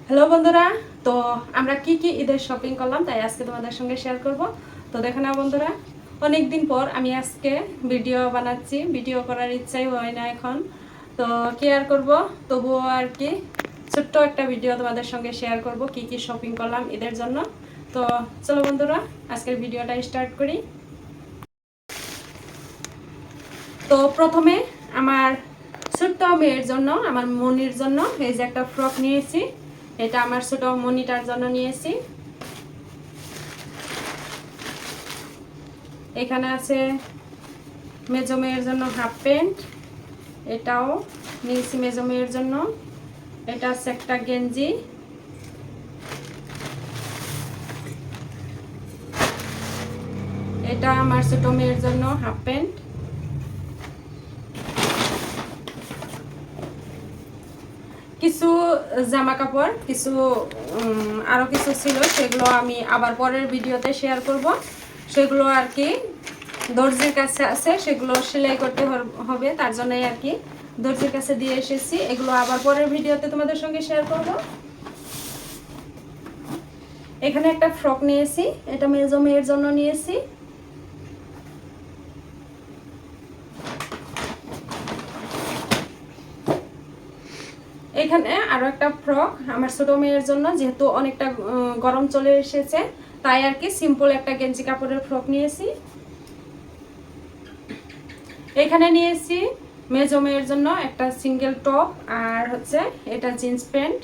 Hello বন্ধুরা, তো আমরা কি কি ঈদের শপিং করলাম তাই আজকে তোমাদের সঙ্গে শেয়ার করব। তো দেখো না বন্ধুরা, অনেক দিন পর আমি আজকে ভিডিও বানাচ্ছি। ভিডিও করার ইচ্ছাই হয় না এখন, তো কি আর করব, তবুও আর কি ছোট্ট একটা ভিডিও তোমাদের সঙ্গে শেয়ার করব কি কি শপিং করলাম ঈদের জন্য। তো চলো বন্ধুরা, আজকের ভিডিওটা স্টার্ট করি। তো প্রথমে আমার ছোট্ট মেয়ের জন্য, আমার মনির জন্য এই যে একটা ফ্রক নিয়েছি। এটা আমার ছোট মনিটার জন্য নিয়েছি। এখানে আছে মেজো মেয়ের জন্য হাফ প্যান্ট, এটাও নিয়েছি মেজো মেয়ের জন্য। এটা আছে একটা গেঞ্জি। এটা আমার ছোট মেয়ের জন্য হাফ প্যান্ট। কিছু জামা কাপড়, কিছু আরও কিছু ছিল, সেগুলো আমি আবার পরের ভিডিওতে শেয়ার করব। সেগুলো আর কি দর্জির কাছে আছে, সেগুলো সেলাই করতে হবে, তার জন্যই আর কি দর্জির কাছে দিয়ে এসেছি। এগুলো আবার পরের ভিডিওতে তোমাদের সঙ্গে শেয়ার করব। এখানে একটা ফ্রক নিয়েছি, এটা মেজো মেয়ের জন্য নিয়েছি। এখানে আরো একটা ফ্রক আমার ছোট মেয়ের জন্য, যেহেতু অনেকটা গরম চলে এসেছে তাই আর কি সিম্পল একটা গেঞ্জি কাপড়ের ফ্রক নিয়েছি। এখানে নিয়েছি মেজো মেয়ের জন্য একটা সিঙ্গেল টপ, আর হচ্ছে এটা জিন্স প্যান্ট।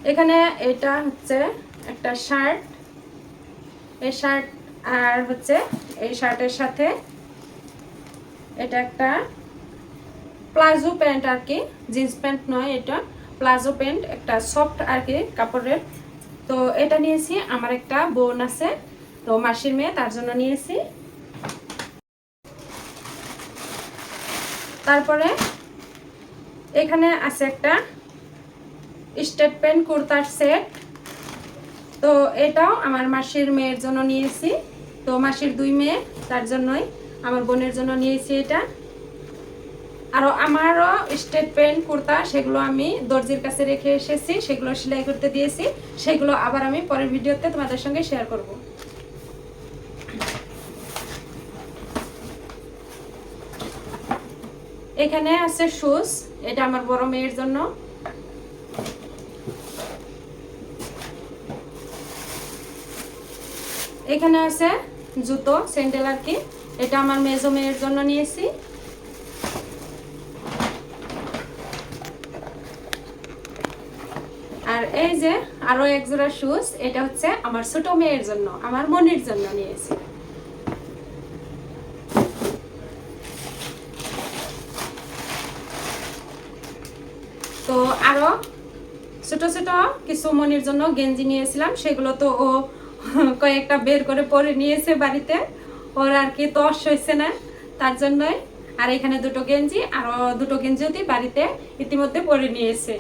এখানে এটা হচ্ছে একটা শার্ট, এই শার্ট আর হচ্ছে এই শার্টের সাথে এটা একটা প্লাজো প্যান্ট আর কি, জিন্স প্যান্ট নয়, এটা প্লাজো প্যান্ট, একটা সফট আর কি কাপড়ের। তো এটা নিয়েছি, আমার একটা বোন আছে, তো মাসির মেয়ে, তার জন্য নিয়েছি। তারপরে এখানে আছে একটা স্টেট প্যান্ট কুর্তার সেট, তো এটাও আমার মাসির মেয়ের জন্য নিয়েছি। তো মাসির দুই মেয়ে, তার জন্যই আমার বোনের জন্য নিয়েছি এটা। আরও আমারও স্টেট প্যান্ট কুর্তা, সেগুলো আমি দর্জির কাছে রেখে এসেছি, সেগুলো সেলাই করতে দিয়েছি। সেগুলো আবার আমি পরের ভিডিওতে তোমাদের সঙ্গে শেয়ার করব। এখানে আছে শুজ, এটা আমার বড় মেয়ের জন্য। এখানে আছে জুতো, স্যান্ডেল আর কি, এটা আমার মেজো মেয়ের জন্য নিয়েছি। আর এই যে আরো এক জোড়া শুজ, এটা হচ্ছে আমার ছোট মেয়ের জন্য, আমার মনির জন্য নিয়েছি। তো আরো ছোট ছোট কিছু মনির জন্য গেঞ্জি নিয়েছিলাম, সেগুলো তো ও কয়েকটা বের করে পরে নিয়েছে বাড়িতে, ওর আর কি তস হয়েছে না, তার জন্যই। আর এখানে দুটো গেঞ্জি, আরো দুটো গেঞ্জিও বাড়িতে ইতিমধ্যে পরে নিয়েছে।